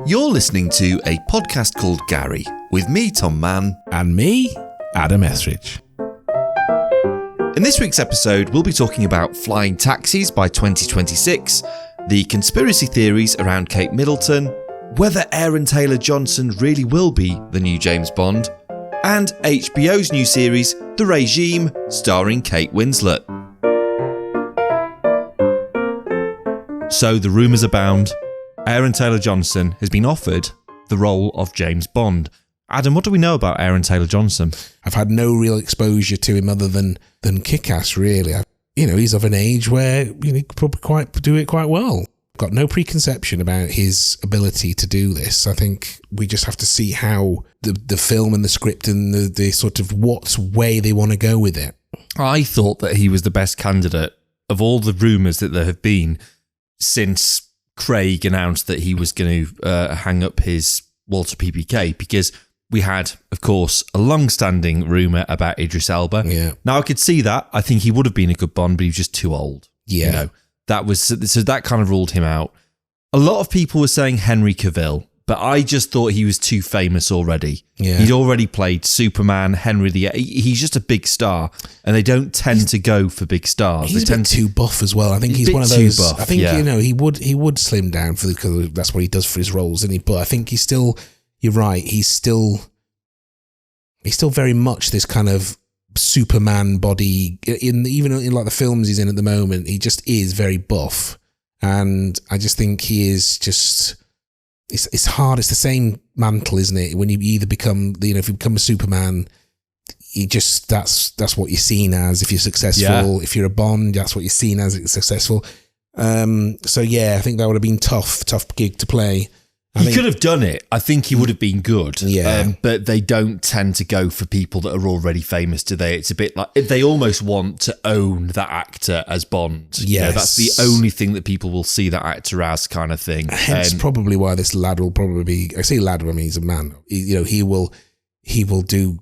You're listening to a podcast called Gary, with me, Tom Mann. And me, Adam Etheridge. In this week's episode, we'll be talking about flying taxis by 2026, the conspiracy theories around Kate Middleton, whether Aaron Taylor-Johnson really will be the new James Bond, and HBO's new series, The Regime, starring Kate Winslet. So the rumours abound. Aaron Taylor-Johnson has been offered the role of James Bond. Adam, what do we know about Aaron Taylor-Johnson? I've had no real exposure to him other than Kick-Ass, really. He's of an age where he could probably do it quite well. Got no preconception about his ability to do this. I think we just have to see how the film and the script and the sort of what way they want to go with it. I thought that he was the best candidate of all the rumours that there have been since Craig announced that he was going to hang up his Walter PPK, because we had, of course, a long-standing rumour about Idris Elba. Yeah. Now, I could see that. I think he would have been a good Bond, but he was just too old. Yeah. So that kind of ruled him out. A lot of people were saying Henry Cavill, but I just thought he was too famous already. Yeah. He'd already played Superman, Henry VIII. He's just a big star, and they don't tend to go for big stars. He's a bit too buff as well. I think he's one of those. Buff, I think he would slim down because that's what he does for his roles, isn't he? But I think he's still. You're right. He's still very much this kind of Superman body. Even in like the films he's in at the moment, he just is very buff, and I just think he is just. It's hard. It's the same mantle, isn't it? When you either become, if you become a Superman, that's what you're seen as. If you're successful, If you're a Bond, that's what you're seen as. It's successful. So yeah, I think that would have been tough gig to play. He could have done it. I think he would have been good. Yeah. But they don't tend to go for people that are already famous, do they? It's a bit like they almost want to own that actor as Bond. Yes. That's the only thing that people will see that actor as, kind of thing. Hence probably why this lad will probably be, I say lad, I mean he's a man. He will do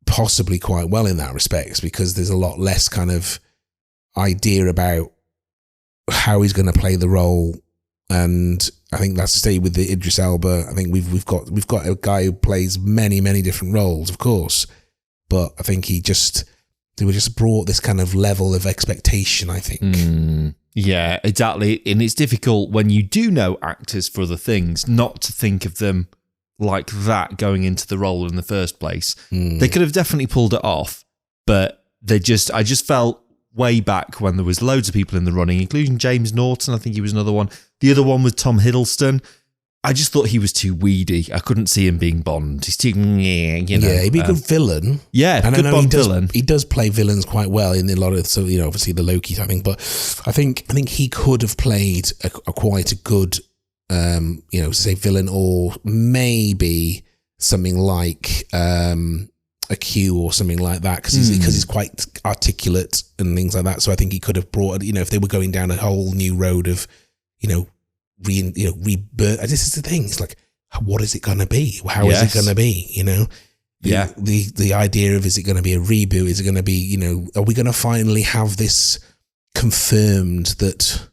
possibly quite well in that respect, because there's a lot less kind of idea about how he's going to play the role. And I think that's to stay with the Idris Elba. I think we've got a guy who plays many, many different roles, of course, but I think they just brought this kind of level of expectation, I think. Yeah, exactly. And it's difficult when you do know actors for other things not to think of them like that going into the role in the first place. They could have definitely pulled it off, but I just felt way back when there was loads of people in the running, including James Norton. I think he was another one. The other one was Tom Hiddleston. I just thought he was too weedy. I couldn't see him being Bond. He's too, Yeah, he'd be a good villain. Yeah, and good Bond villain. He does play villains quite well in a lot of, obviously the Loki type thing. But I think he could have played quite a good, say villain, or maybe something like a Q or something like that, because he's quite articulate and things like that. So I think he could have brought, if they were going down a whole new road of, rebirth. This is the thing. It's like, what is it going to be? How is it going to be? The idea of, is it going to be a reboot? Is it going to be, are we going to finally have this confirmed that,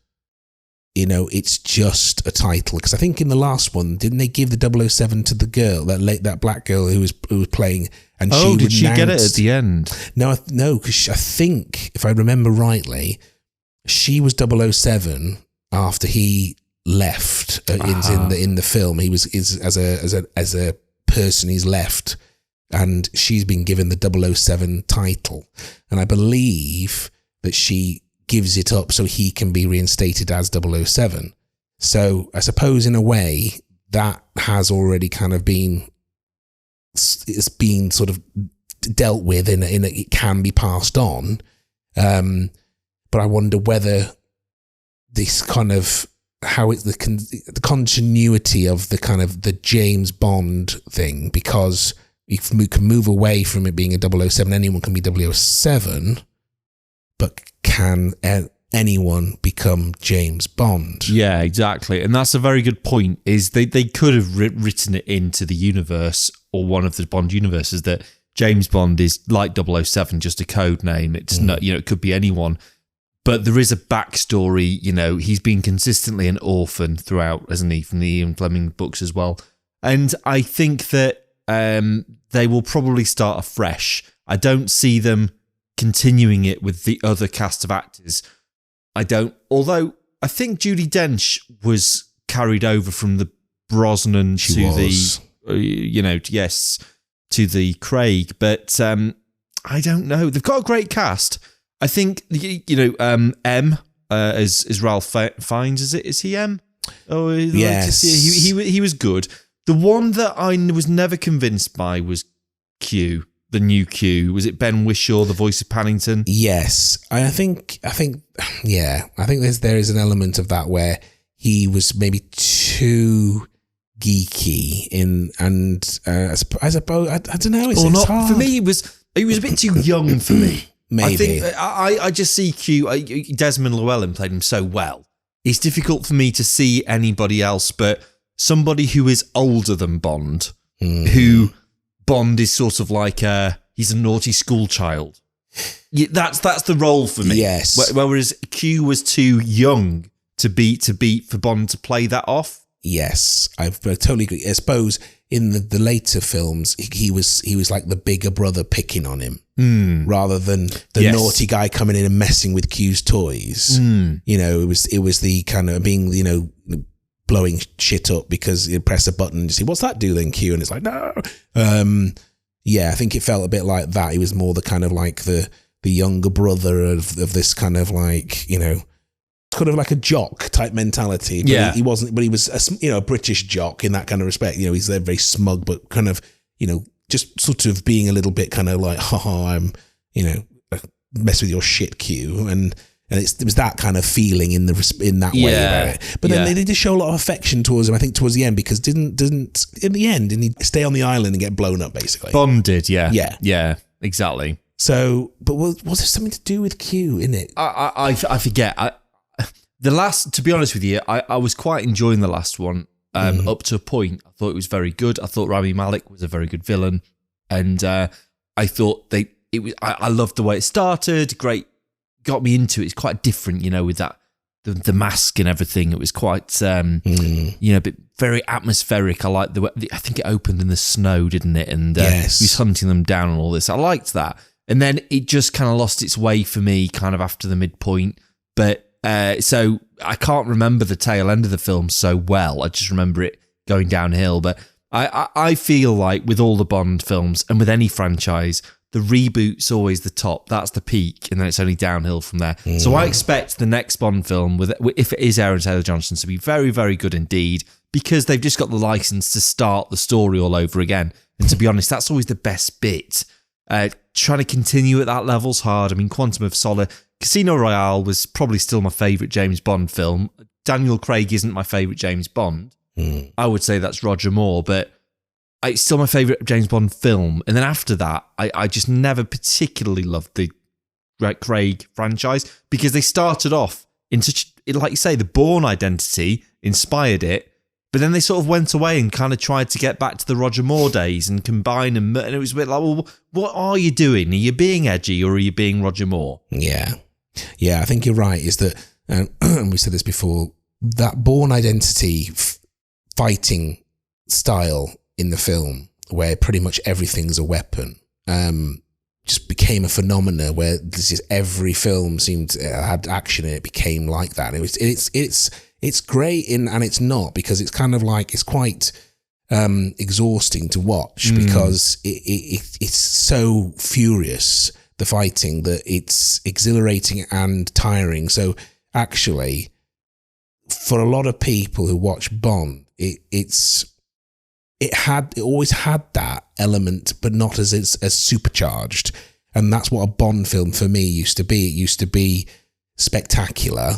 it's just a title? Because I think in the last one, didn't they give the 007 to the girl, that black girl who was playing? And did she get it at the end? No, because I think, if I remember rightly, she was 007 after he left in the film. He was as a person, he's left, and she's been given the 007 title, and I believe that she gives it up so he can be reinstated as 007. So I suppose in a way that has already kind of been, it's been sort of dealt with in it can be passed on. But I wonder whether this kind of, how it's the continuity of the kind of the James Bond thing, because if we can move away from it being a 007, anyone can be 007, but can anyone become James Bond? Yeah, exactly. And that's a very good point, is they could have written it into the universe, or one of the Bond universes, that James Bond is like 007, just a code name. It's not, it could be anyone. But there is a backstory, you know, he's been consistently an orphan throughout, hasn't he, from the Ian Fleming books as well. And I think that they will probably start afresh. I don't see them continuing it with the other cast of actors. Although I think Judi Dench was carried over from the Brosnan to the Craig, but I don't know. They've got a great cast. I think, M as Ralph Fiennes, is it? Is he M? Oh, yes. He was good. The one that I was never convinced by was Q, the new Q. Was it Ben Whishaw, the voice of Paddington? Yes, I think there is an element of that where he was maybe too geeky I suppose I don't know. It's hard. For me, he was a bit too young for me. Maybe. I think I just see Q. Desmond Llewellyn played him so well. It's difficult for me to see anybody else but somebody who is older than Bond, who Bond is sort of like he's a naughty school child. Yeah, that's the role for me. Yes. Whereas Q was too young to be for Bond to play that off. Yes, I totally agree. I suppose in the later films, he was like the bigger brother picking on him, rather than the naughty guy coming in and messing with Q's toys. You know, it was the kind of being, you know, blowing shit up because you press a button and you see, what's that do then, Q? And it's like, no. Yeah, I think it felt a bit like that. He was more the kind of like the younger brother of this kind of like, you know, kind of like a jock type mentality. But he wasn't, but he was a British jock in that kind of respect. You know, he's very smug, but kind of, you know, just sort of being a little bit kind of like, I'm, you know, mess with your shit, Q. And it was that kind of feeling in that way about it. But then they did show a lot of affection towards him, I think, towards the end, because didn't in the end, didn't he stay on the island and get blown up, basically? Bond did, yeah. Yeah, exactly. So, but was there something to do with Q in it? I forget. To be honest with you, I was quite enjoying the last one up to a point. I thought it was very good. I thought Rami Malek was a very good villain. And I thought I loved the way it started. Great. Got me into it. It's quite different, you know, with that the mask and everything. It was quite, a bit very atmospheric. I liked the way. I think it opened in the snow, didn't it? And he was hunting them down and all this. I liked that. And then it just kind of lost its way for me, kind of after the midpoint. But so I can't remember the tail end of the film so well. I just remember it going downhill. But I feel like with all the Bond films and with any franchise, the reboot's always the top. That's the peak, and then it's only downhill from there. So I expect the next Bond film, if it is Aaron Taylor-Johnson, to be very, very good indeed, because they've just got the license to start the story all over again. And to be honest, that's always the best bit. Trying to continue at that level's hard. I mean, Quantum of Solace, Casino Royale was probably still my favourite James Bond film. Daniel Craig isn't my favourite James Bond. I would say that's Roger Moore, but it's still my favourite James Bond film. And then after that, I just never particularly loved the Craig franchise, because they started off in such, like you say, the Bourne identity inspired it, but then they sort of went away and kind of tried to get back to the Roger Moore days and combine them. And it was a bit like, well, what are you doing? Are you being edgy or are you being Roger Moore? Yeah, I think you're right. Is that, we said this before, that Bourne identity fighting style in the film, where pretty much everything's a weapon, just became a phenomena where this is every film seemed to had action and it became like that. It's great and it's not, because it's kind of like, it's quite exhausting to watch, because it's so furious, the fighting, that it's exhilarating and tiring. So actually, for a lot of people who watch Bond, it always had that element, but not as supercharged. And that's what a Bond film for me used to be. It used to be spectacular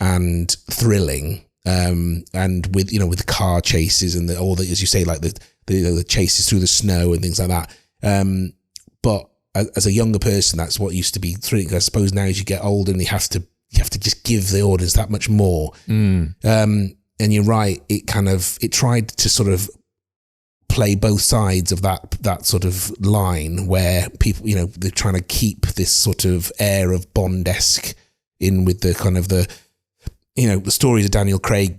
and thrilling, and with the car chases and all the, as you say, like the chases through the snow and things like that. But as a younger person, that's what used to be thrilling. I suppose now as you get older, and you have to just give the audience that much more. And you're right. It tried to sort of play both sides of that sort of line, where people, they're trying to keep this sort of air of Bond-esque in with the kind of the stories of Daniel Craig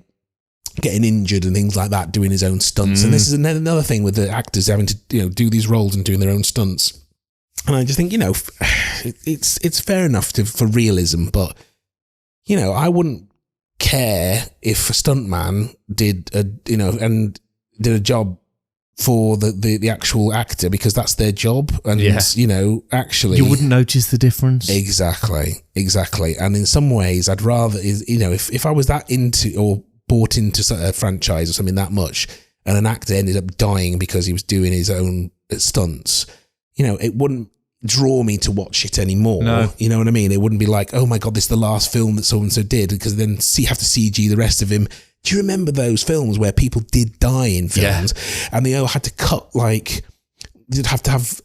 getting injured and things like that, doing his own stunts. And this is another thing with the actors having to do these roles and doing their own stunts. And I just think it's fair enough for realism, but I wouldn't care if a stuntman did a job for the actual actor, because that's their job. And actually you wouldn't notice the difference. Exactly. And in some ways I'd rather if I was that into or bought into a franchise or something that much, and an actor ended up dying because he was doing his own stunts, it wouldn't draw me to watch it anymore. No. You know what I mean? It wouldn't be like, oh my God, this is the last film that so-and-so did, because then have to CG the rest of him. Do you remember those films where people did die in films and they all had to cut, you'd have to have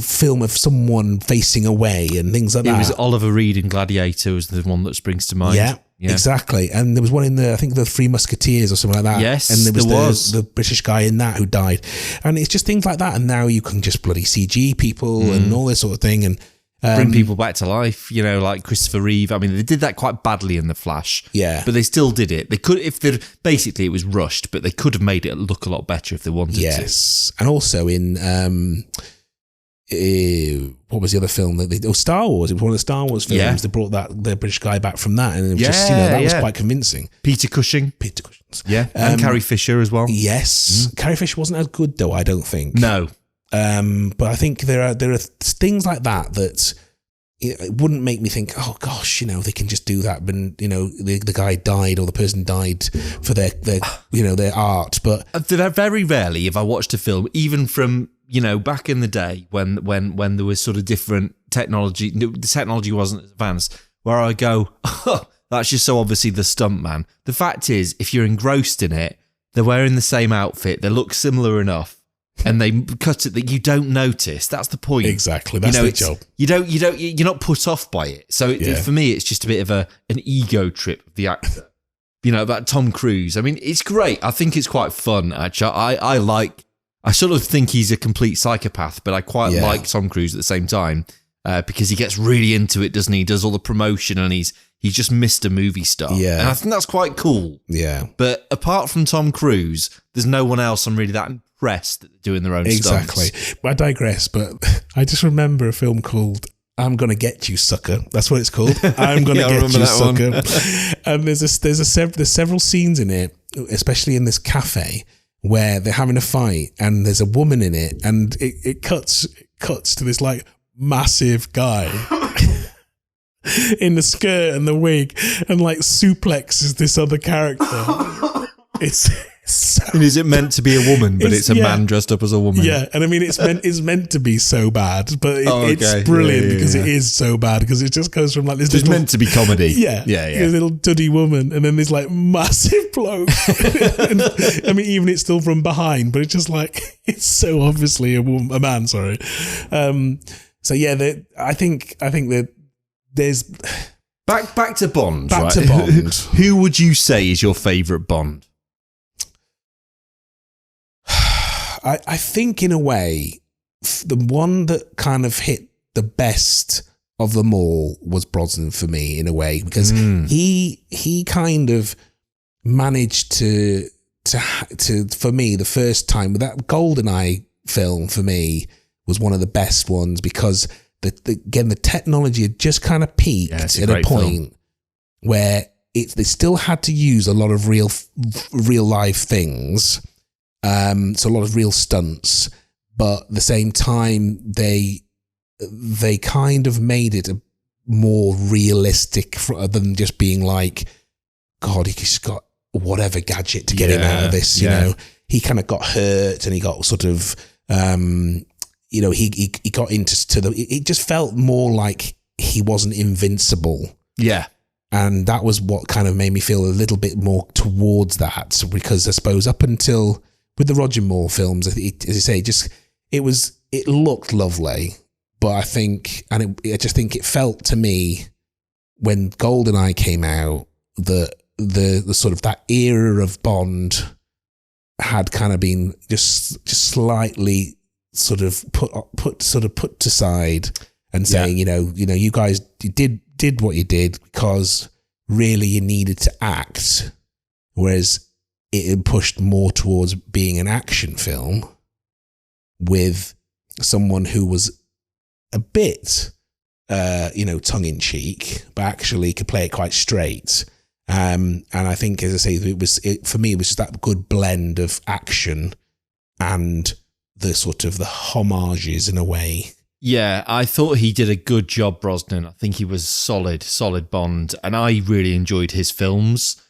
film of someone facing away and things like that. It was Oliver Reed in Gladiator was the one that springs to mind. Yeah, exactly. And there was one in I think the Three Musketeers or something like that. Yes, and there was the British guy in that who died. And it's just things like that. And now you can just bloody CG people and all this sort of thing. And bring people back to life, like Christopher Reeve. I mean, they did that quite badly in The Flash. Yeah. But they still did it. They could, basically it was rushed, but they could have made it look a lot better if they wanted to. Yes. And also in, what was the other film that Star Wars? It was one of the Star Wars films. Yeah. They brought the British guy back from that, and it was just, that was quite convincing. Peter Cushing. Yeah. And Carrie Fisher as well. Yes. Carrie Fisher wasn't as good though, I don't think. No. But I think there are things like that it wouldn't make me think, oh gosh, they can just do that. But the guy died or the person died for their art. But very rarely have I watched a film, even from back in the day when there was sort of different technology, the technology wasn't as advanced, where I go, oh, that's just so obviously the stuntman. The fact is, if you're engrossed in it, they're wearing the same outfit, they look similar enough. And they cut it that you don't notice. That's the point. Exactly. That's the job. You're not put off by it. So for me, it's just a bit of an ego trip of the actor. About Tom Cruise. I mean, it's great. I think it's quite fun, actually. I sort of think he's a complete psychopath, but I quite like Tom Cruise at the same time because he gets really into it, doesn't he? He does all the promotion and he's just Mr. Movie Star. Yeah. And I think that's quite cool. Yeah. But apart from Tom Cruise, there's no one else I'm really that impressed at doing their own stunts. Exactly. I digress, but I just remember a film called I'm Gonna Get You, Sucker. That's what it's called. I'm Gonna Get You, Sucker. And there's several scenes in it, especially in this cafe, where they're having a fight and there's a woman in it, and it cuts to this massive guy in the skirt and the wig, and suplexes this other character. It's so, and is it meant to be a woman, but it's a man dressed up as a woman? Yeah, and I mean it's meant to be so bad, but it's brilliant because it is so bad, because it just goes from this. It's meant to be comedy. Yeah. A little duddy woman, and then this massive bloke. And, I mean, even it's still from behind, but it's just it's so obviously a man. Sorry. So yeah, I think that there's back to Bond. Back to Bond. Who would you say is your favourite Bond? I think in a way, the one that kind of hit the best of them all was Brosnan for me, in a way, because he kind of managed to for me, the first time with that GoldenEye film for me was one of the best ones, because again the technology had just kind of peaked at a point where they still had to use a lot of real life things. So a lot of real stunts, but at the same time, they kind of made it a more realistic than just being God, he just got whatever gadget to get him out of this. You know, he kind of got hurt and he got sort of, he got into it just felt more like he wasn't invincible. Yeah. And that was what kind of made me feel a little bit more towards that, because I suppose up until with the Roger Moore films, as you say, it looked lovely, but I just think it felt to me when GoldenEye came out that the sort of that era of Bond had kind of been just slightly sort of put aside, and saying, you know, you guys did what you did because really you needed to act, whereas it had pushed more towards being an action film with someone who was a bit, tongue-in-cheek, but actually could play it quite straight. And I think, as I say, for me, it was just that good blend of action and the sort of the homages in a way. Yeah, I thought he did a good job, Brosnan. I think he was solid Bond, and I really enjoyed his films.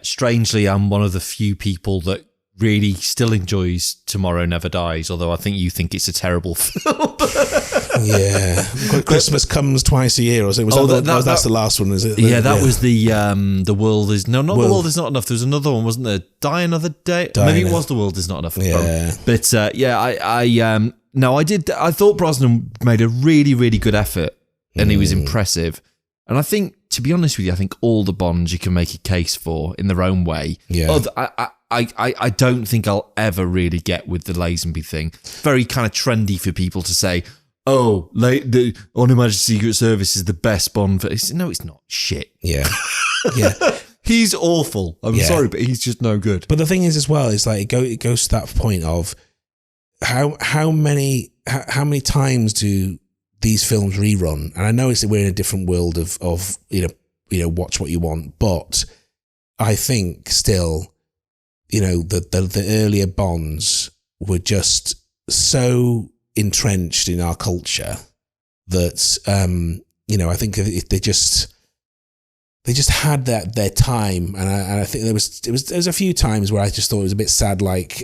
Strangely, I'm one of the few people that really still enjoys Tomorrow Never Dies, although I think you think it's a terrible film. Yeah. Christmas comes twice a year, or so. That's the last one, is it? That was the World Is... No, not The World Is Not Enough. There was another one, wasn't there? Die Another Day? Maybe it was The World Is Not Enough. Yeah. But I thought Brosnan made a really, really good effort, and he was impressive. And I think, to be honest with you, I think all the Bonds you can make a case for in their own way. Yeah. I don't think I'll ever really get with the Lazenby thing. Very kind of trendy for people to say, oh, the On Her Majesty's Secret Service is the best Bond. No, it's not. Shit. Yeah. Yeah. He's awful. I'm sorry, but he's just no good. But the thing is, as well, is like it goes to that point of how many times do these films rerun? And I know we're in a different world of watch what you want, but I think still, the earlier Bonds were just so entrenched in our culture that I think they just had their time, and I think there was a few times where I just thought it was a bit sad, like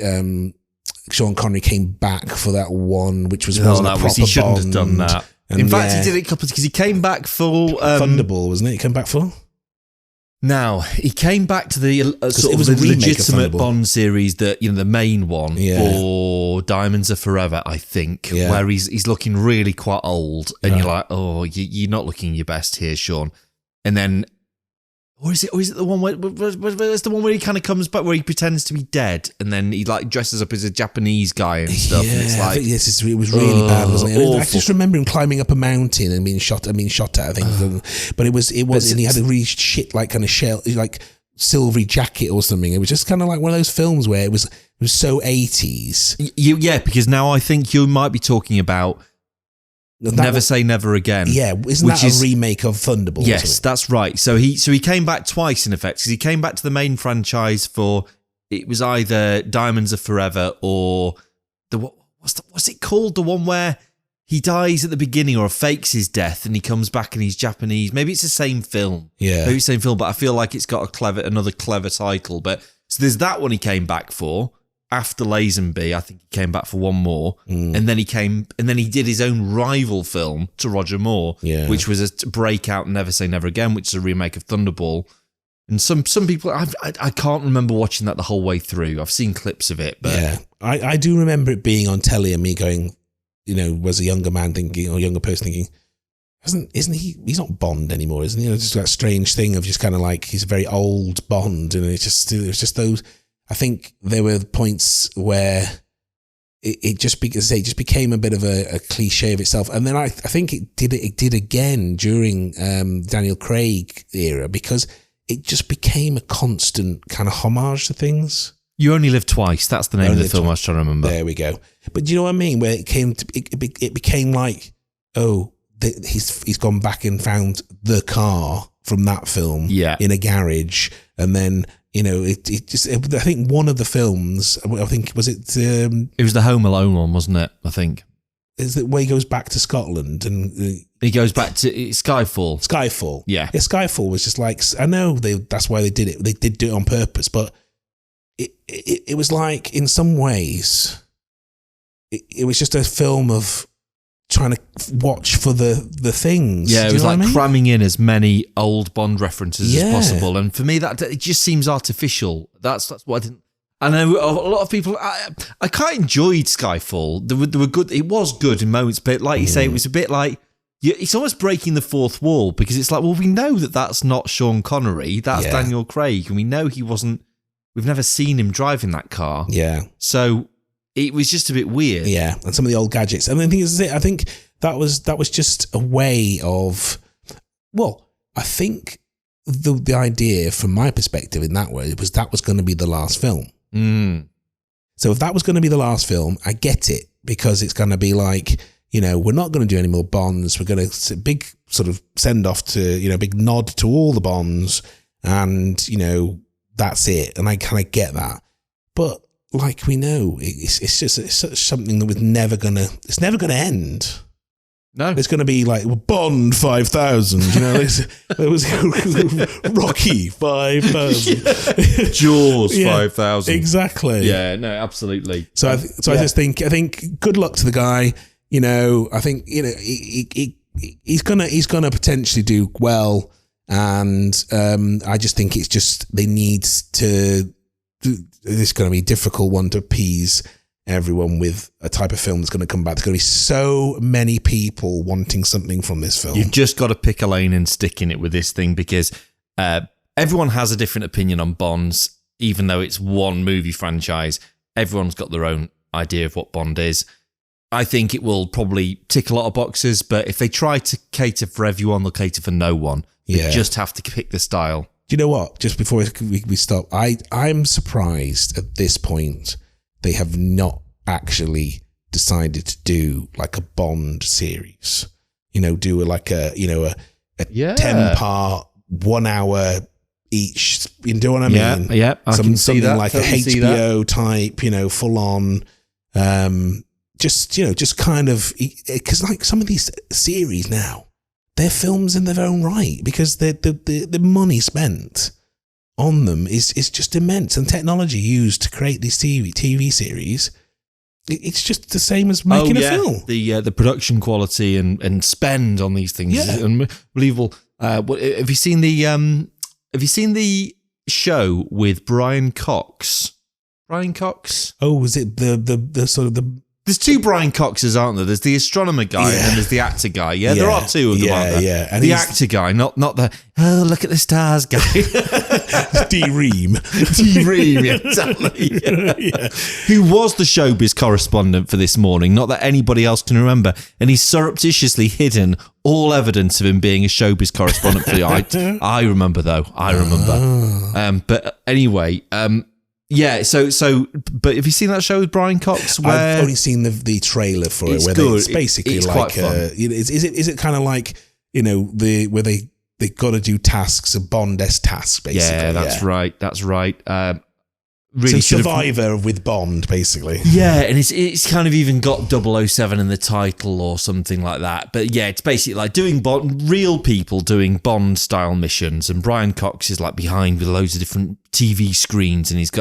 Sean Connery came back for that one, which wasn't a proper he shouldn't Bond. have done that. And in fact, he did it because he came back for Thunderball, wasn't it? He came back for. Now, he came back to the sort it was of the a remake of legitimate Thunderball. Bond series that, the main one for Diamonds Are Forever, I think, where he's looking really quite old, and you're like, oh, you're not looking your best here, Sean. And then, or is it the one where it's the one where he kind of comes back, where he pretends to be dead, and then he like dresses up as a Japanese guy and stuff. Yeah, and it's like, I think it was really bad, wasn't it? Awful. I just remember him climbing up a mountain and being shot at, I think. But it was, and he had a really shit, like kind of shell, like silvery jacket or something. It was just kind of like one of those films where it was so 80s. Yeah, because now I think you might be talking about Never Say Never Again. Yeah, isn't that a remake of Thunderball? Yes, that's right. So he came back twice in effect, because he came back to the main franchise for, it was either Diamonds Are Forever or what's it called? The one where he dies at the beginning or fakes his death and he comes back and he's Japanese. Maybe it's the same film. Yeah, maybe it's the same film, but I feel like it's got another clever title. But so there's that one he came back for. After Lazenby, I think he came back for one more, and then he did his own rival film to Roger Moore, which was a breakout Never Say Never Again, which is a remake of Thunderball. And some people, I can't remember watching that the whole way through. I've seen clips of it, but yeah, I do remember it being on telly and me going, was a younger man thinking, or younger person thinking, isn't he? He's not Bond anymore, isn't he? Just that strange thing of just kind of like he's a very old Bond, and it was just those. I think there were points where it just became a bit of a cliche of itself, and then I think it did again during Daniel Craig era, because it just became a constant kind of homage to things. You Only Live Twice. That's the name of the film I was trying to remember. There we go. But do you know what I mean? Where it became like, he's gone back and found the car from that film in a garage, and then. I think one of the films, I think, was it? It was the Home Alone one, wasn't it? I think. Is it where he goes back to Scotland and he goes back to Skyfall? Skyfall. Yeah. Skyfall was just like, I know that's why they did it. They did do it on purpose, but it was like, in some ways, it was just a film of trying to watch for the things. Yeah, it was like cramming in as many old Bond references as possible. And for me, that it just seems artificial. That's what I didn't. I know a lot of people. I quite enjoyed Skyfall. There were good. It was good in moments, but like you say, it was a bit like it's almost breaking the fourth wall, because it's like, well, we know that that's not Sean Connery. That's Daniel Craig, and we know he wasn't. We've never seen him driving that car. Yeah. So. It was just a bit weird. Yeah, and some of the old gadgets. And the thing is, I think that was just a way of, well, I think the idea from my perspective in that way was that was going to be the last film. So if that was going to be the last film, I get it, because it's going to be like, you know, we're not going to do any more Bonds. We're going to big sort of send off to, you know, big nod to all the Bonds, and, you know, that's it. And I kind of get that. But like we know, it's something that was never going to end. No. It's going to be like Bond 5000, you know, it was Rocky 5000. Yeah. Jaws 5000. Exactly. Yeah, no, absolutely. So I just think good luck to the guy. You know, I think, you know, he's gonna potentially do well, and I just think it's just they need to. It's going to be a difficult one to appease everyone with a type of film that's going to come back. There's going to be so many people wanting something from this film. You've just got to pick a lane and stick in it with this thing, because everyone has a different opinion on Bonds, even though it's one movie franchise. Everyone's got their own idea of what Bond is. I think it will probably tick a lot of boxes, but if they try to cater for everyone, they'll cater for no one. They just have to pick the style. Do you know what? Just before we stop, I'm surprised at this point they have not actually decided to do like a Bond series. You know, do like a 10-part, 1 hour each. You know what I mean? Yeah, I can see something that. like totally a HBO type, you know, full on. Just kind of, because like some of these series now, they're films in their own right, because the money spent on them is just immense, and technology used to create these TV series, it's just the same as making a film. The production quality and spend on these things is unbelievable. Have you seen the show with Brian Cox? Brian Cox? Oh, was it the sort of the? There's two Brian Coxes, aren't there? There's the astronomer guy and then there's the actor guy. Yeah, there are two of them, aren't there? Yeah, and the actor guy, not the, oh, look at the stars guy. D-Ream. D-Ream, exactly. Yeah. Who was the showbiz correspondent for This Morning, not that anybody else can remember. And he's surreptitiously hidden all evidence of him being a showbiz correspondent for the I remember, though. I remember. But anyway... yeah, but have you seen that show with Brian Cox? Where I've only seen the trailer for it. Where it's basically it's like, is it kind of like, you know, where they got to do tasks, a Bond-esque task, basically. Yeah, that's right. That's right. Really, so Survivor with Bond, basically. Yeah, and it's kind of even got 007 in the title or something like that. But yeah, it's basically like doing real people doing Bond-style missions, and Brian Cox is like behind with loads of different TV screens, and he's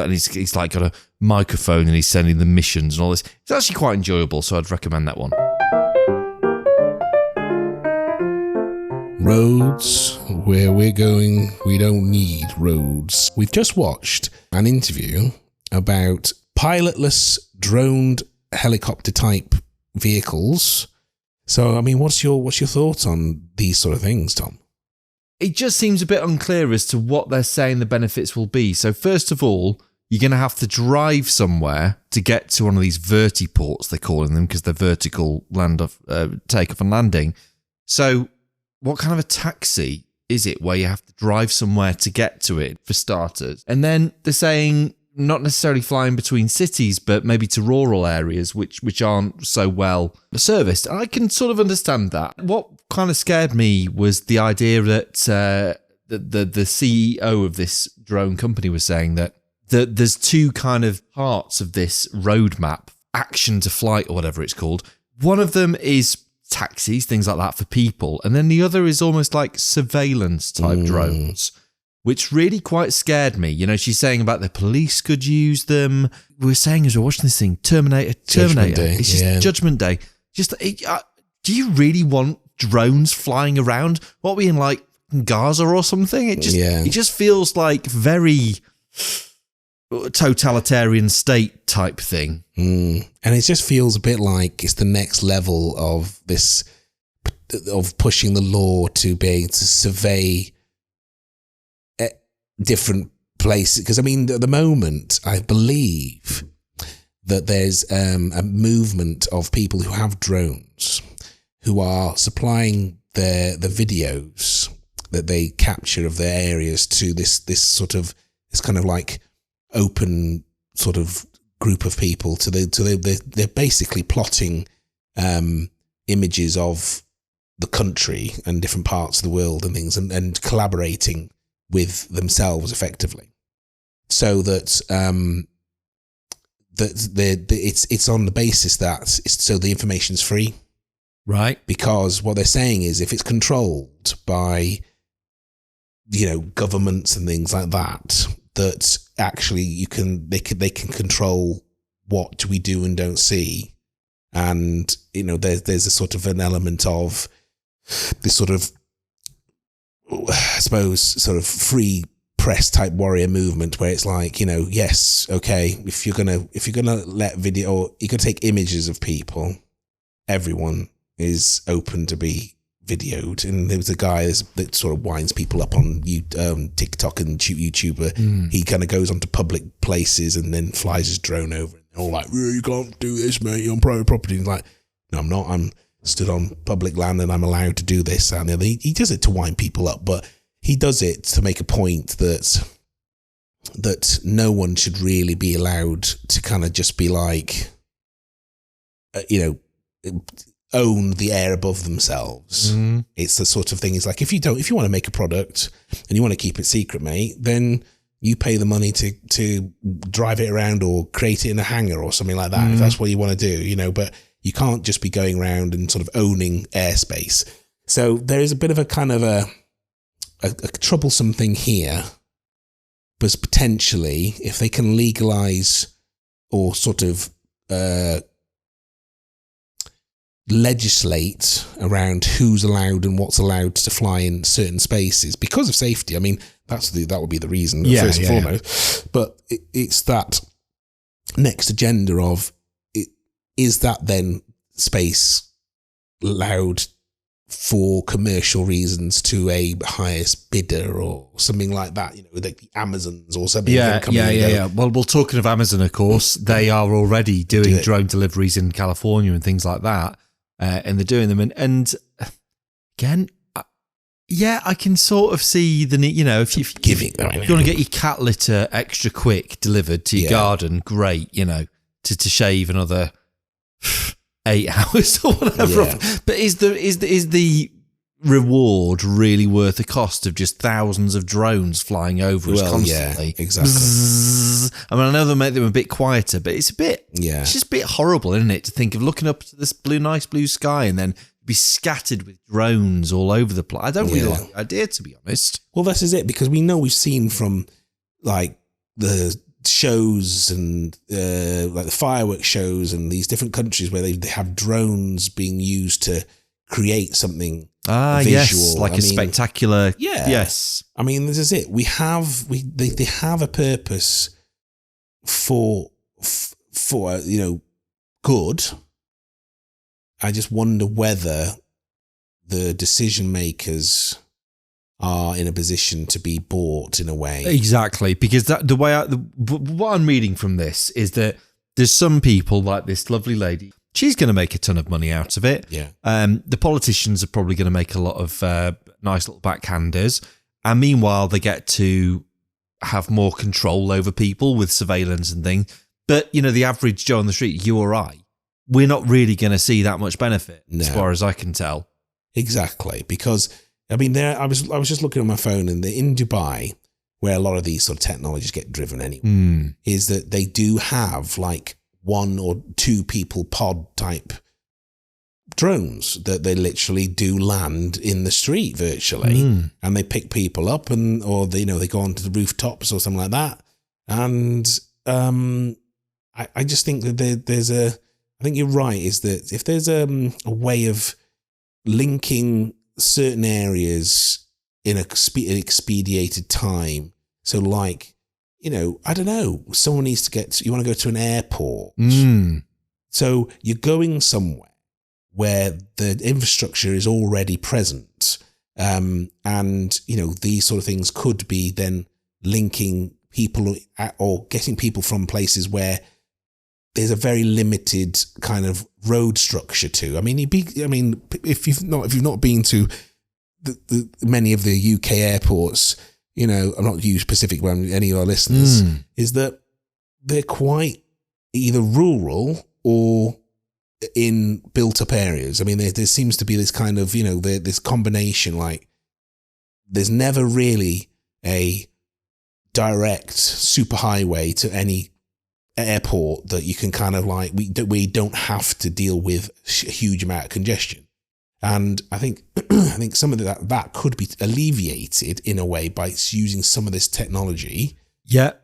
like got a microphone, and he's sending them missions and all this. It's actually quite enjoyable, so I'd recommend that one. Roads, where we're going, we don't need roads. We've just watched an interview about pilotless droned helicopter type vehicles. So, I mean, what's your thoughts on these sort of things, Tom? It just seems a bit unclear as to what they're saying the benefits will be. So first of all, you're going to have to drive somewhere to get to one of these vertiports, they're calling them, because they're vertical takeoff and landing. So what kind of a taxi is it where you have to drive somewhere to get to it, for starters? And then they're saying not necessarily flying between cities, but maybe to rural areas which aren't so well serviced. And I can sort of understand that. What kind of scared me was the idea that the CEO of this drone company was saying that there's two kind of parts of this roadmap, action to flight or whatever it's called. One of them is taxis, things like that for people. And then the other is almost like surveillance type drones, which really quite scared me. You know, she's saying about the police could use them. We were saying as we were watching this thing, Terminator. Day. It's just Judgment Day. Just, do you really want drones flying around? What are we in, like Gaza or something? It just feels like very totalitarian state type thing. And it just feels a bit like it's the next level of this, of pushing the law to be able to survey different places. Because I mean, at the moment, I believe that there's a movement of people who have drones who are supplying the videos that they capture of their areas to this kind of like open sort of group of people. They're basically plotting images of the country and different parts of the world and things, and collaborating with themselves effectively, so that it's on the basis that so the information's free, right? Because what they're saying is, if it's controlled by governments and things like that, that actually they can control what we do and don't see, and there's a sort of an element of this sort of, I suppose, sort of free press type warrior movement, where it's like, yes, okay, if you're gonna let video, or you can take images of people, everyone is open to be videoed. And there was a guy that sort of winds people up on TikTok and YouTuber. He kind of goes onto public places and then flies his drone over, and they're all like, you can't do this, mate, you're on private property. And he's like, no, I'm not, I'm stood on public land and I'm allowed to do this. And he does it to wind people up, but he does it to make a point that no one should really be allowed to kind of just be like, own the air above themselves. It's the sort of thing, it's like, if you want to make a product and you want to keep it secret, mate, then you pay the money to drive it around or create it in a hangar or something like that, if that's what you want to do, but you can't just be going around and sort of owning airspace. So there is a bit of a kind of a troublesome thing here, but potentially, if they can legalize or sort of legislate around who's allowed and what's allowed to fly in certain spaces because of safety. I mean, that would be the reason, first and foremost. But it's that next agenda of, is that then space allowed for commercial reasons to a highest bidder or something like that, like the Amazons or something. Well, talking of Amazon, of course, they are already doing drone deliveries in California and things like that. And they're doing them. And again, I can sort of see the need, if you want to get your cat litter extra quick delivered to your garden, great, to shave another 8 hours or whatever. Yeah. But is the reward really worth the cost of just thousands of drones flying over us constantly? Yeah, exactly. I mean, I know they make them a bit quieter, but it's just a bit horrible, isn't it, to think of looking up to this nice blue sky and then be scattered with drones all over the place. I don't really like the idea, to be honest. Well, this is it, because we've seen from like the shows and like the fireworks shows and these different countries where they have drones being used to create something visual. Yes, like a spectacular. Yeah. Yes. I mean, this is it. They have a purpose for good. I just wonder whether the decision makers are in a position to be bought in a way. Exactly, because what I'm reading from this is that there's some people like this lovely lady. She's going to make a ton of money out of it. Yeah. The politicians are probably going to make a lot of nice little backhanders, and meanwhile they get to have more control over people with surveillance and things. But the average Joe on the street, you or I, we're not really going to see that much benefit, as far as I can tell. Exactly, because I mean, I was just looking at my phone, and in Dubai, where a lot of these sort of technologies get driven anyway, is that they do have like 1 or 2 people pod type drones that they literally do land in the street virtually, and they pick people up, or they go onto the rooftops or something like that. And I just think that I think you're right, is that if there's a way of linking certain areas in an expedited time, so like, I don't know, someone needs to you want to go to an airport, so you're going somewhere where the infrastructure is already present, and these sort of things could be then linking people or getting people from places where there's a very limited kind of road structure too. I mean, if you've not been to the many of the UK airports, I'm not you specific, but any of our listeners, is that they're quite either rural or in built-up areas. I mean, there seems to be this kind of, this combination, like there's never really a direct superhighway to any airport that you can kind of like, we don't have to deal with a huge amount of congestion. And I think some of that could be alleviated in a way by using some of this technology. Yeah.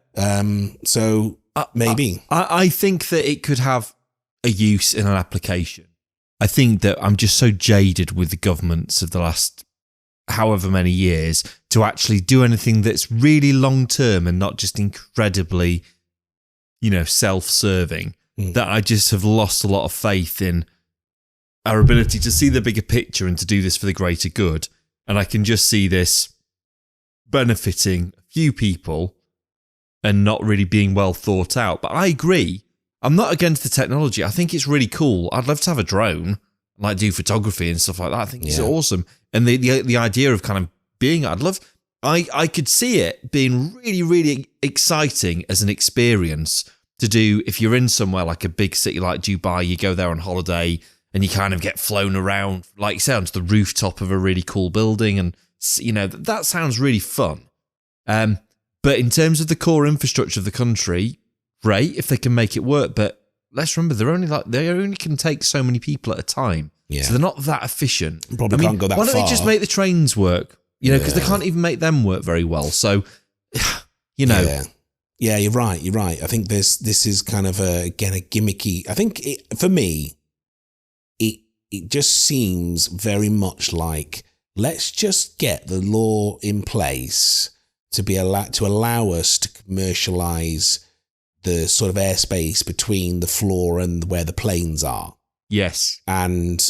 So maybe. I think that it could have a use in an application. I think that I'm just so jaded with the governments of the last however many years to actually do anything that's really long term and not just incredibly, self-serving, that I just have lost a lot of faith in our ability to see the bigger picture and to do this for the greater good. And I can just see this benefiting a few people and not really being well thought out. But I agree. I'm not against the technology. I think it's really cool. I'd love to have a drone, like do photography and stuff like that. I think it's awesome. And the idea of kind of being, I could see it being really, really exciting as an experience to do if you're in somewhere like a big city like Dubai, you go there on holiday and you kind of get flown around, like you say, onto the rooftop of a really cool building. And, that sounds really fun. But in terms of the core infrastructure of the country, great if they can make it work. But let's remember, they only can take so many people at a time. Yeah. So they're not that efficient. Probably can't go that far. Why don't they just make the trains work? Because they can't even make them work very well. So, Yeah, you're right. I think this is kind of a gimmicky. I think for me, it just seems very much like, let's just get the law in place to allow us to commercialize the sort of airspace between the floor and where the planes are. Yes. And,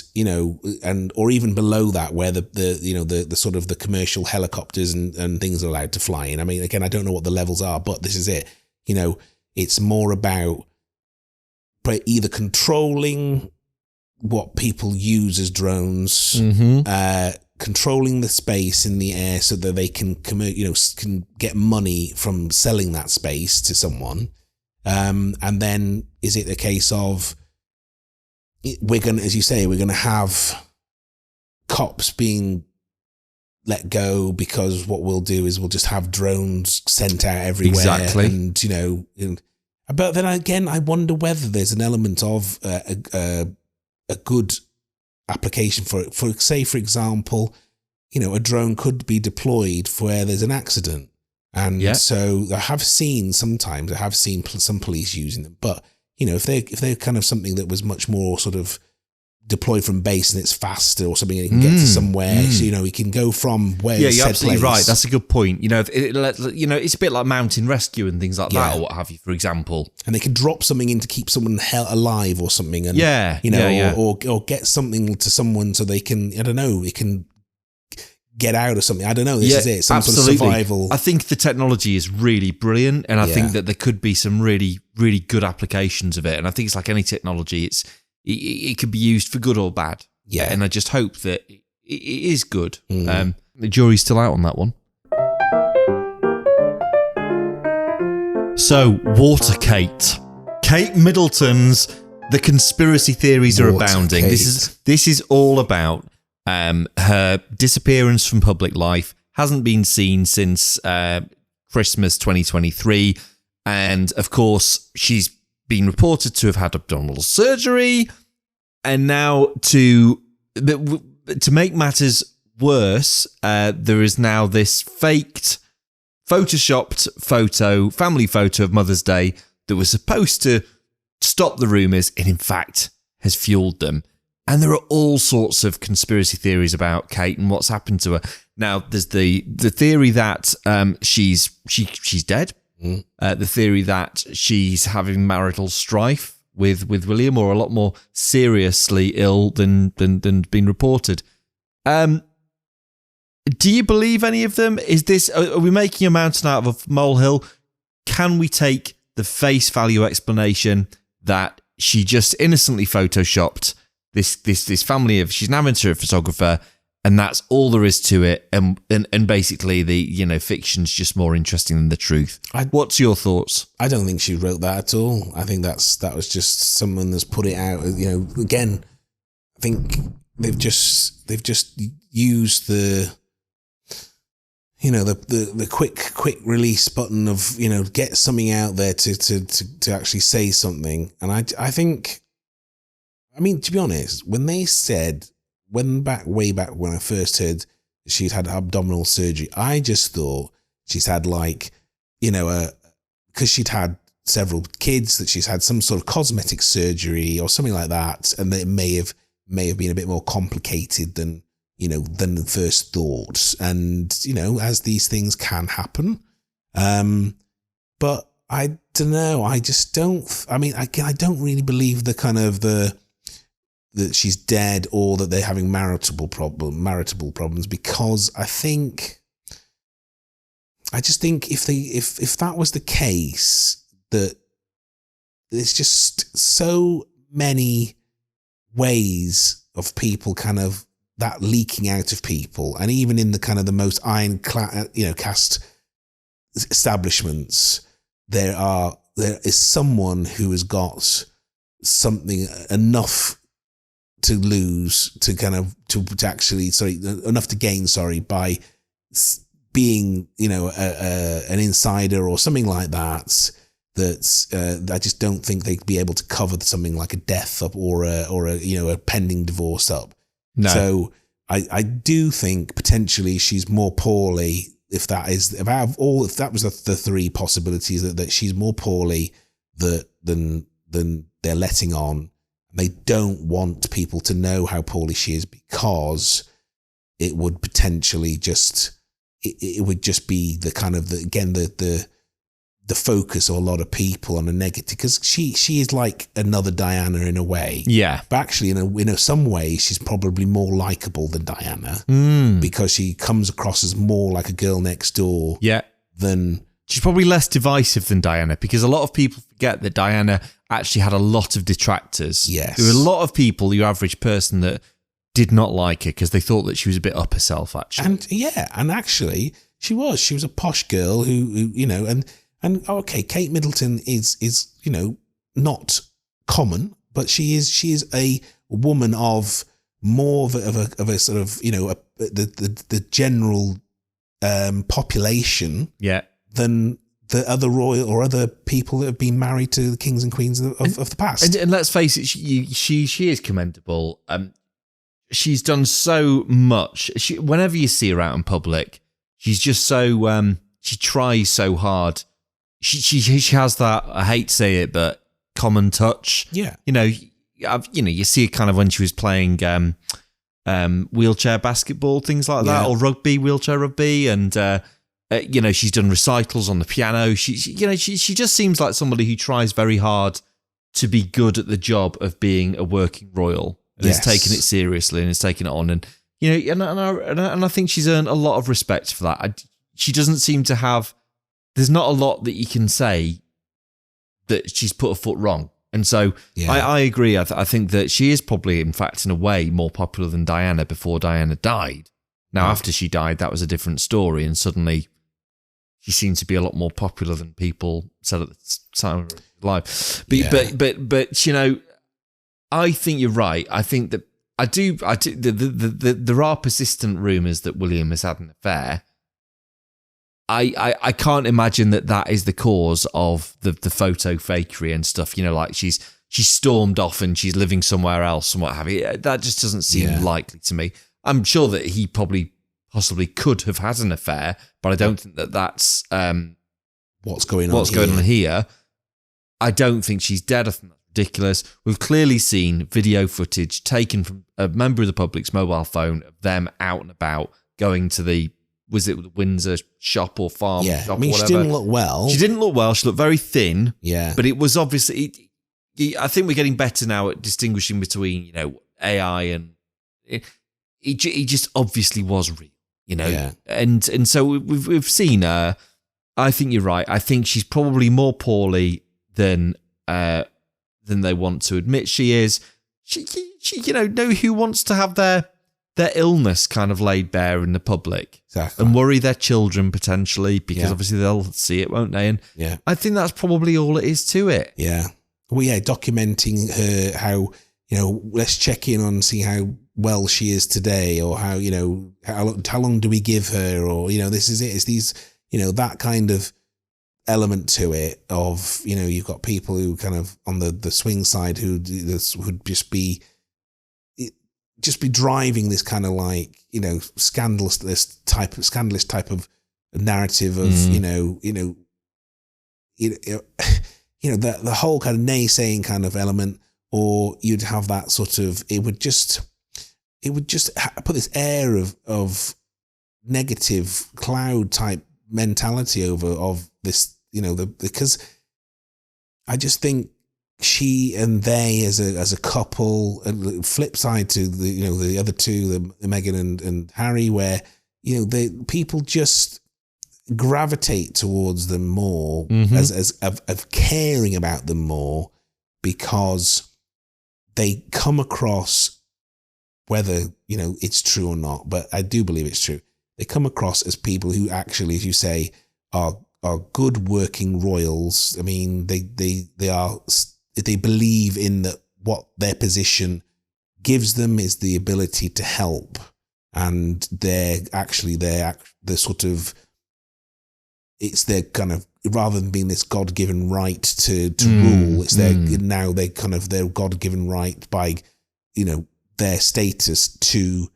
or even below that, where the sort of the commercial helicopters and things are allowed to fly in. I mean, again, I don't know what the levels are, but this is it. It's more about either controlling what people use as drones, controlling the space in the air so that they can get money from selling that space to someone. And then is it a case of, we're going to have cops being let go because what we'll do is we'll just have drones sent out everywhere. Exactly. And, but then again, I wonder whether there's an element of a good application for it. For example, a drone could be deployed for where there's an accident. And so I have seen some police using them, but if they're kind of something that was much more sort of deployed from base and it's faster or something, and it can get to somewhere, so we can go from where. Yeah, you're absolutely right. That's a good point. It's a bit like mountain rescue and things like that, or what have you, for example. And they can drop something in to keep someone alive or something, and or get something to someone so they can, I don't know, it can get out or something. I don't know. This is it. Some absolutely. Sort of survival. I think the technology is really brilliant, and I think that there could be some really, really good applications of it. And I think it's like any technology; it could be used for good or bad. Yeah, and I just hope that it is good. The jury's still out on that one. So, Watergate, Kate Middleton's The conspiracy theories are abounding. This is all about her disappearance from public life. Hasn't been seen since Christmas 2023. And of course, she's been reported to have had abdominal surgery. And now to make matters worse, there is now this faked, photoshopped family photo of Mother's Day that was supposed to stop the rumours and in fact has fueled them. And there are all sorts of conspiracy theories about Kate and what's happened to her. Now, there's the theory that she's dead. The theory that she's having marital strife with William, or a lot more seriously ill than been reported. Do you believe any of them? Are we making a mountain out of a molehill? Can we take the face value explanation that she just innocently photoshopped this family of, she's an amateur photographer, and that's all there is to it. And basically the, fiction's just more interesting than the truth. What's your thoughts? I don't think she wrote that at all. I think that was just someone that's put it out. Again, I think they've just used the quick release button of, get something out there to actually say something. And I think, to be honest, when they said, way back when I first heard she'd had abdominal surgery, I just thought she's had because she'd had several kids, that she's had some sort of cosmetic surgery or something like that, and that it may have been a bit more complicated than the first thought. And as these things can happen, but I don't know. I just don't. I don't really believe the kind of that she's dead, or that they're having marital problems, because I just think if that was the case, that there's just so many ways of people kind of that leaking out of people, and even in the kind of the most cast establishments, there is someone who has got something enough to lose to actually enough to gain by being an insider or something like that. I just don't think they'd be able to cover something like a death up or a pending divorce up. No. So I do think potentially she's more poorly, if that was the three possibilities, that she's more poorly than they're letting on. They don't want people to know how poorly she is, because it would potentially it would just be the kind of the focus of a lot of people on a negative, because she is like another Diana in a way. Yeah. But actually in some ways she's probably more likable than Diana, because she comes across as more like a girl next door. Yeah. She's probably less divisive than Diana, because a lot of people forget that Diana actually had a lot of detractors. Yes. There were a lot of people, your average person, that did not like her because they thought that she was a bit up herself, actually. And actually she was a posh girl who and okay, Kate Middleton is not common, but she is a woman of more of a sort of the general population. Yeah. Than the other royal or other people that have been married to the kings and queens of the past. And let's face it, she is commendable. She's done so much. Whenever you see her out in public, she's just so she tries so hard. She has that, I hate to say it, but common touch. Yeah. You see it kind of when she was playing wheelchair basketball, things like that, or wheelchair rugby, and she's done recitals on the piano. She just seems like somebody who tries very hard to be good at the job of being a working royal, and has taken it seriously and has taken it on. And and I think she's earned a lot of respect for that. She doesn't seem to have. There's not a lot that you can say that she's put a foot wrong. And so I agree. I think that she is probably, in fact, in a way, more popular than Diana before Diana died. Now, after she died, that was a different story, and suddenly she seemed to be a lot more popular than people said at the time of her life. But I think you're right. I think that I do. There are persistent rumours that William has had an affair. I can't imagine that is the cause of the photo fakery and stuff. Like she's stormed off and she's living somewhere else and what have you. That just doesn't seem likely to me. I'm sure that he possibly could have had an affair, but I don't think that's what's going on here. I don't think she's dead. I think that's ridiculous. We've clearly seen video footage taken from a member of the public's mobile phone of them out and about going to the Windsor shop or farm shop or whatever. She didn't look well. She looked very thin. Yeah. But it was obviously... I think we're getting better now at distinguishing between, AI and... He just obviously was real, Yeah. And so we've seen her. I think you're right. I think she's probably more poorly than than they want to admit she is. She know who wants to have their illness kind of laid bare in the public, exactly, and worry their children potentially, because obviously they'll see it, won't they? And I think that's probably all it is to it. Yeah. Well, documenting her, how, let's check in on, see how well she is today, or how, how long do we give her, or, this is it. It's these, that kind of element to it of, you've got people who kind of on the swing side who would just be driving this kind of like, scandalous type of narrative of, the whole kind of naysaying kind of element, or you'd have that sort of, it would just put this air of negative cloud type mentality of this, because I just think she and they as a couple, flip side to the other two, the Meghan and Harry, where people just gravitate towards them more, as of caring about them more, because they come across, whether it's true or not, but I do believe it's true, they come across as people who actually, as you say, are good working royals. I mean, they believe in that what their position gives them is the ability to help, and they're sort of, it's their kind of, rather than being this God-given right to rule, it's their God-given right by their status to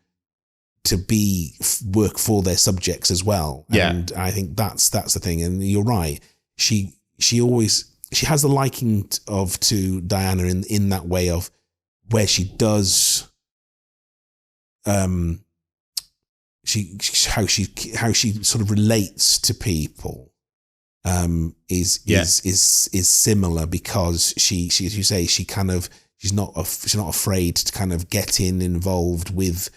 work for their subjects as well. Yeah. And I think that's the thing. And you're right. She has the liking to Diana in that way of where she does, how she sort of relates to people, is similar, because she as you say, she's not afraid to kind of get involved with,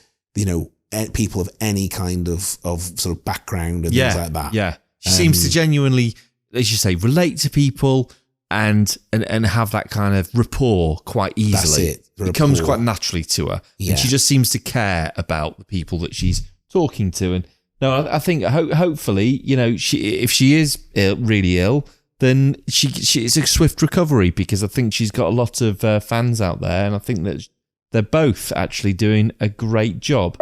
people of any kind of sort of background and things like that. Yeah. She seems to genuinely, as you say, relate to people and have that kind of rapport quite easily. That's it. It comes quite naturally to her. Yeah. And she just seems to care about the people that she's talking to. And no, I think hopefully, if she is really ill, then it's a swift recovery, because I think she's got a lot of fans out there, and I think that they're both actually doing a great job.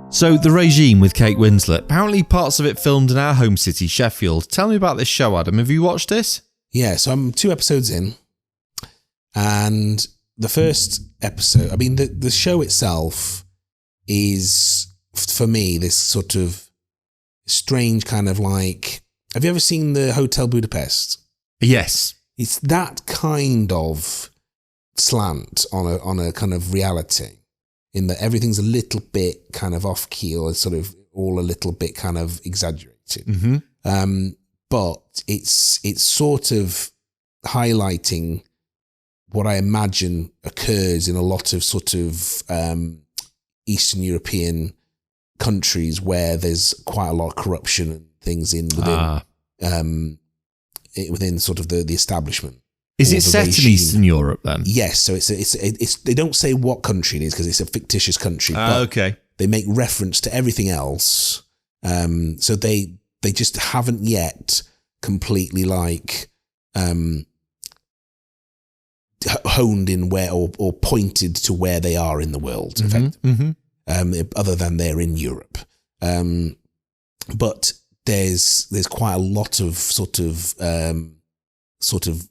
So, The Regime with Kate Winslet. Apparently parts of it filmed in our home city, Sheffield. Tell me about this show, Adam. Have you watched this? Yeah, so I'm 2 episodes in. And the first episode, I mean, the show itself is, for me, this sort of strange kind of like... Have you ever seen the Hotel Budapest? Yes. It's that kind of slant on a kind of reality, in that everything's a little bit kind of off keel, it's sort of all a little bit kind of exaggerated. Mm-hmm. But it's sort of highlighting what I imagine occurs in a lot of sort of Eastern European countries, where there's quite a lot of corruption and things within sort of the establishment. Is it set in Eastern Europe then? Yes, so it's they don't say what country it is, because it's a fictitious country. But okay. They make reference to everything else. So they just haven't yet completely like honed in where or pointed to where they are in the world, effectively. Other than they're in Europe. But there's quite a lot of sort of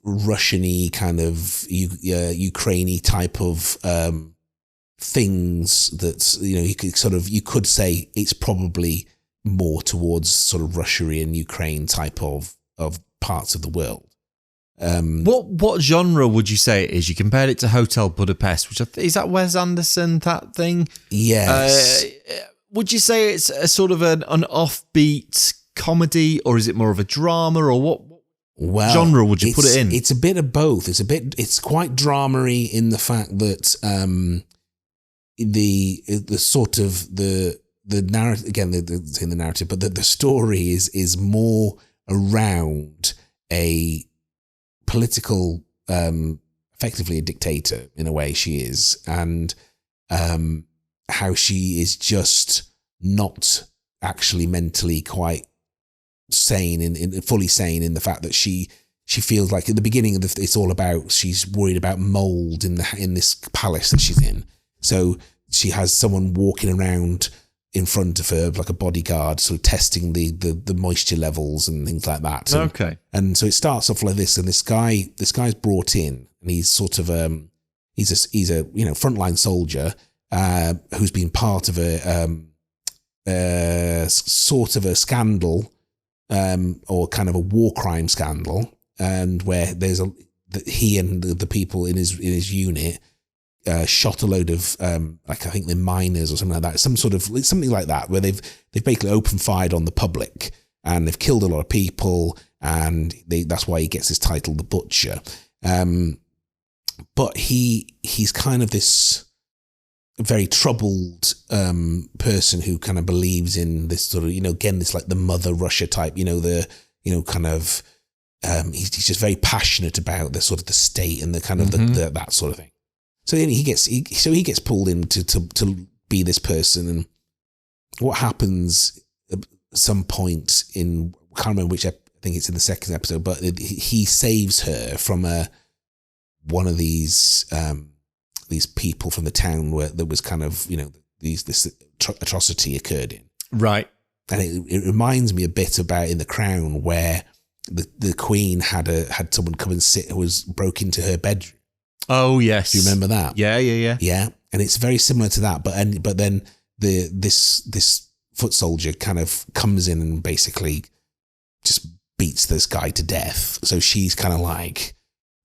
Russian-y kind of Ukraine-y type of things that you could say it's probably more towards sort of Russia and Ukraine type of parts of the world. What genre would you say it is? You compared it to Hotel Budapest, which is that Wes Anderson, that thing? Yes. Would you say it's a sort of an offbeat comedy, or is it more of a drama, or what genre would you put it in? It's a bit of both. It's quite drama-y in the fact that the sort of the narrative, again, the narrative, but the story is more around a political, effectively a dictator in a way she is, and how she is just not actually mentally quite sane, in fully sane in the fact that she feels like at the beginning of it's all about, she's worried about mold in this palace that she's in. So she has someone walking around in front of her, like a bodyguard, sort of testing the moisture levels and things like that. Okay. And so it starts off like this, and this guy's brought in, and he's sort of he's a frontline soldier who's been part of a sort of a scandal, or kind of a war crime scandal, and where he and the people in his unit shot a load of like I think they're miners or something like that, something like that, where they've basically open fired on the public, and they've killed a lot of people, and that's why he gets his title, the Butcher. But he's kind of this very troubled person who kind of believes in this sort of, again, this like the Mother Russia type, kind of he's just very passionate about the sort of the state and the kind of the that sort of thing. So then he gets pulled in to be this person, and what happens at some point in, I can't remember which, I think it's in the second episode, but he saves her from one of these people from the town where there was kind of, this atrocity occurred in. Right. And it reminds me a bit about in The Crown, where the Queen had someone come and sit who was broke into her bedroom. Oh yes. Do you remember that? Yeah. Yeah. And it's very similar to that, but then this foot soldier kind of comes in and basically just beats this guy to death. So she's kind of like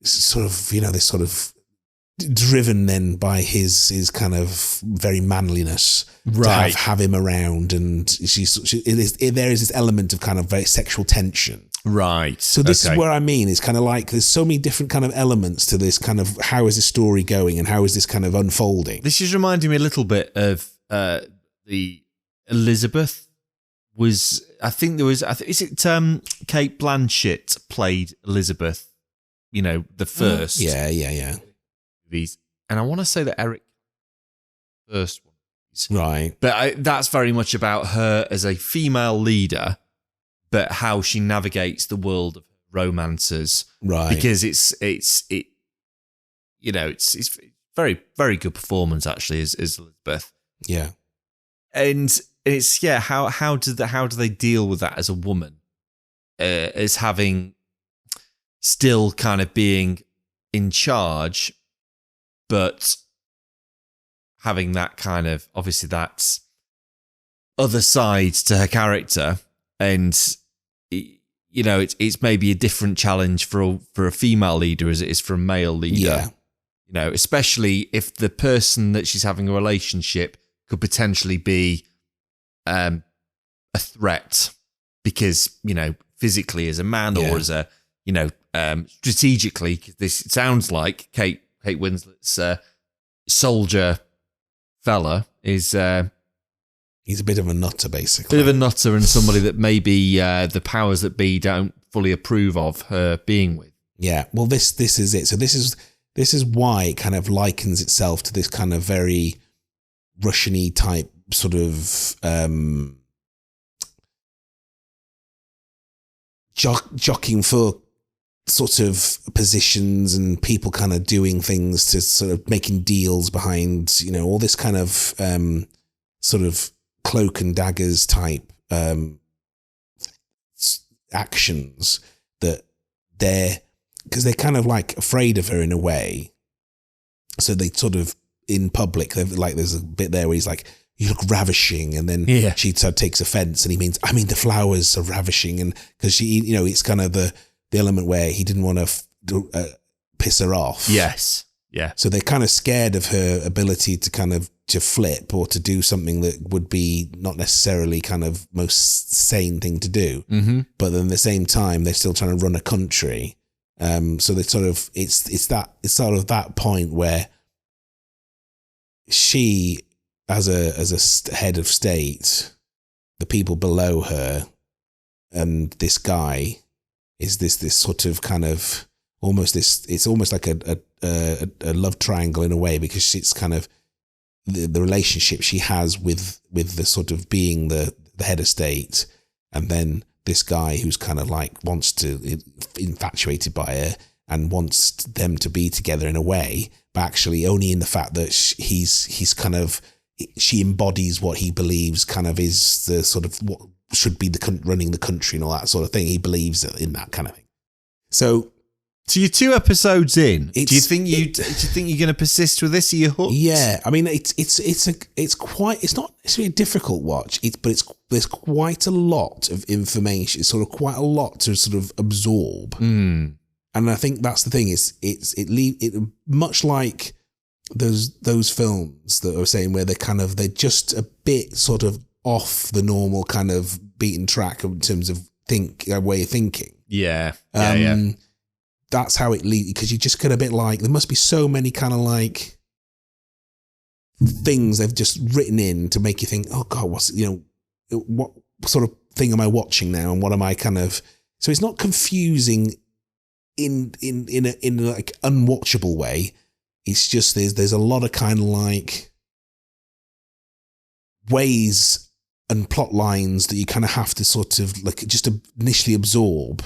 sort of, this sort of driven then by his kind of very manliness, right, to have him around, and there is this element of kind of very sexual tension. Right. So this is where I mean, it's kind of like there's so many different kind of elements to this kind of, how is this story going and how is this kind of unfolding? This is reminding me a little bit of the Elizabeth was, I think there was, is it Kate Blanchett played Elizabeth, the first. Yeah. These, and I want to say that Eric first one. Right. But that's very much about her as a female leader, but how she navigates the world of romances. Right. Because it's very, very good performance actually as Elizabeth. Yeah. And it's how do they deal with that as a woman? As having still kind of being in charge, but having that kind of, obviously that's other side to her character, and it's maybe a different challenge for a female leader as it is for a male leader. Yeah. Especially if the person that she's having a relationship could potentially be a threat, because physically as a man, or as a strategically. This sounds like Kate Winslet's soldier fella is he's a bit of a nutter, basically. Bit of a nutter, and somebody that maybe the powers that be don't fully approve of her being with. Yeah, well, this is it. So this is why it kind of likens itself to this kind of very Russian-y type sort of jockeying for sort of positions, and people kind of doing things to sort of making deals behind, all this kind of sort of cloak and daggers type actions, that because they're kind of like afraid of her in a way. So they sort of, in public, like there's a bit there where he's like, "You look ravishing," and then she sort of takes offense, and he means, "I mean, the flowers are ravishing," and because she, it's kind of the element where he didn't want to piss her off. Yes. Yeah. So they're kind of scared of her ability to flip or to do something that would be not necessarily kind of most sane thing to do. Mm-hmm. But then at the same time, they're still trying to run a country. So they sort of, it's sort of that point where she, as a head of state, the people below her this guy is this sort of kind of almost this. It's almost like a love triangle in a way, because it's kind of the relationship she has with the sort of being the head of state, and then this guy who's kind of like infatuated by her and wants them to be together in a way, but actually only in the fact that he's kind of, she embodies what he believes kind of is the sort of what should be running the country and all that sort of thing. He believes in that kind of thing. So you're 2 episodes in. Do you think you're going to persist with this? Are you hooked? Yeah, I mean, it's quite. It's not necessarily a difficult watch. There's quite a lot of information. It's sort of quite a lot to sort of absorb. And I think that's the thing. It much like those films that I was saying, where they're just a bit sort of off the normal kind of beaten track in terms of way of thinking. Yeah. That's how it leads, because you just get a bit like, there must be so many kind of like things they've just written in to make you think, oh God, what sort of thing am I watching now, and what am I kind of? So it's not confusing in a like unwatchable way. It's just there's a lot of kind of like ways and plot lines that you kind of have to sort of like just initially absorb,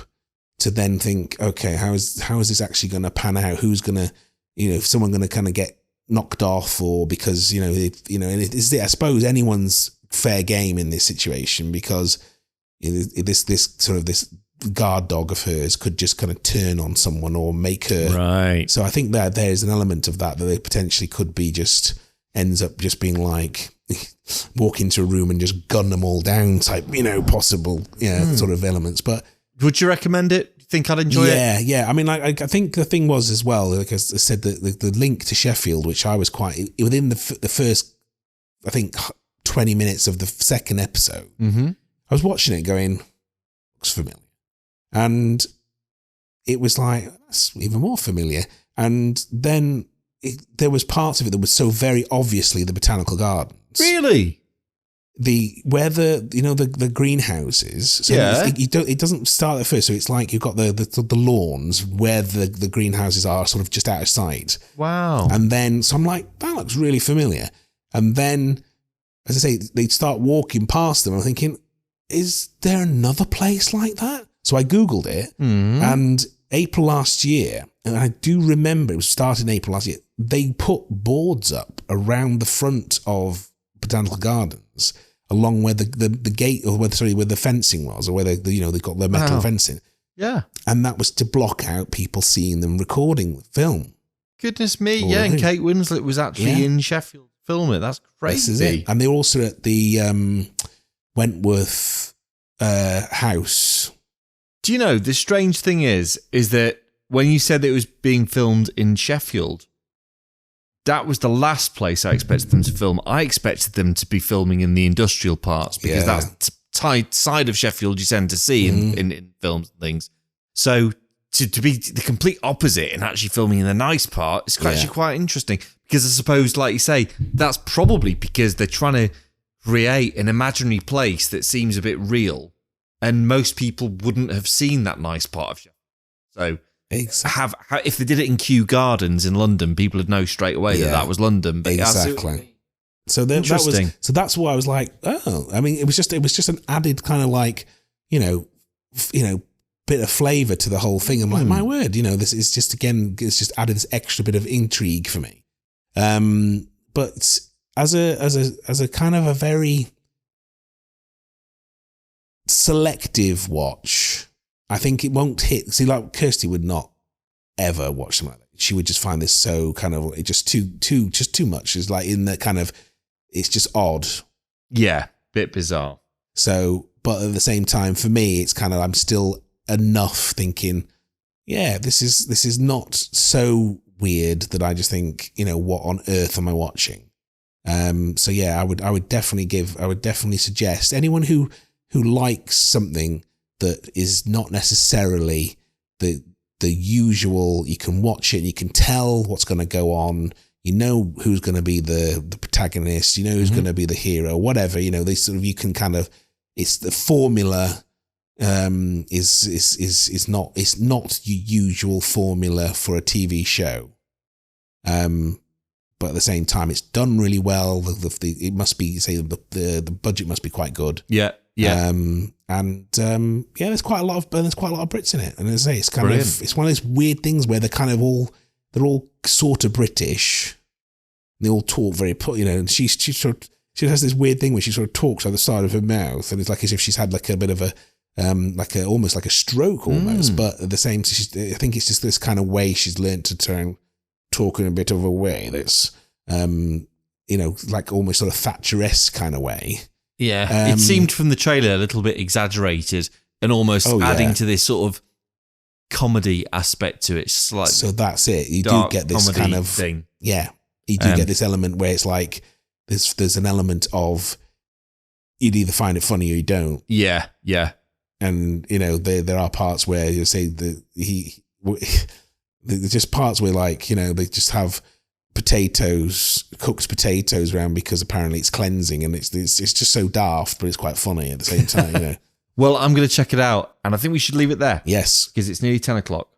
to then think, okay, how is this actually going to pan out? Who's going to, if someone going to kind of get knocked off, or because, and I suppose anyone's fair game in this situation, because this sort of this guard dog of hers could just kind of turn on someone or make her. Right. So I think that there's an element of that they potentially could be just ends up just being like walk into a room and just gun them all down type, possible, sort of elements. But would you recommend it? Think I'd enjoy it? Yeah. I mean, I think the thing was as well, like I said, the link to Sheffield, which I was quite within the first, I think 20 minutes of the second episode. Mm-hmm. I was watching it going, looks familiar, and it was like, that's even more familiar. And then there was parts of it that was so very obviously the botanical gardens. Really? Where the greenhouses. So it doesn't start at first. So it's like you've got the lawns where the greenhouses are sort of just out of sight. Wow. And then, so I'm like, that looks really familiar. And then, as I say, they'd start walking past them. I'm thinking, is there another place like that? So I Googled it, and April last year, and I do remember it was starting April last year, they put boards up around the front of Botanical Gardens, along where the gate, or where the fencing was, or where they got their metal fencing. Yeah. And that was to block out people seeing them recording the film. Goodness me, yeah. And Kate Winslet was actually in Sheffield filming it. That's crazy. This is it. And they were also at the Wentworth house. Do you know, the strange thing is that when you said that it was being filmed in Sheffield, that was the last place I expected them to film. I expected them to be filming in the industrial parts, because that's the side of Sheffield you tend to see in films and things. So to be the complete opposite and actually filming in the nice part is actually quite interesting, because I suppose, like you say, that's probably because they're trying to create an imaginary place that seems a bit real, and most people wouldn't have seen that nice part of Sheffield. So if they did it in Kew Gardens in London, people would know straight away that was London. But exactly. So that's why I was like, oh, I mean, it was just an added kind of like, bit of flavour to the whole thing. I'm like, my word, this is just, again, it's just added this extra bit of intrigue for me. But as a kind of a very selective watch, I think it won't hit. See, like Kirsty would not ever watch something like that. She would just find this so kind of just too much. It's like in the kind of, it's just odd. Yeah, bit bizarre. So, but at the same time, for me, it's kind of, I'm still enough thinking, yeah, this is not so weird that I just think, what on earth am I watching? So yeah, I would definitely suggest anyone who likes something that is not necessarily the usual. You can watch it, you can tell what's going to go on, who's going to be the protagonist, who's going to be the hero, whatever, they sort of, you can kind of, it's the formula is not, it's not your usual formula for a TV show. But at the same time, it's done really well. It must be, say, the budget must be quite good. Yeah. There's quite a lot of Brits in it, and as I say, it's kind of, it's one of those weird things where they're all sort of British. They all talk very, and she has this weird thing where she sort of talks out the side of her mouth, and it's like as if she's had like a bit of a almost like a stroke almost. But at the same time, I think it's just this kind of way she's learned to talk in a bit of a way that's like almost sort of Thatcher-esque kind of way. Yeah, it seemed from the trailer a little bit exaggerated and almost adding to this sort of comedy aspect to it. Like so that's it. You do get this kind of thing. Yeah, you do get this element where it's like there's an element of you'd either find it funny or you don't. Yeah. And there are parts where you say there's just parts where they just have cooked potatoes around because apparently it's cleansing, and it's just so daft, but it's quite funny at the same time. Well, I'm going to check it out, and I think we should leave it there. Yes, because it's nearly 10 o'clock.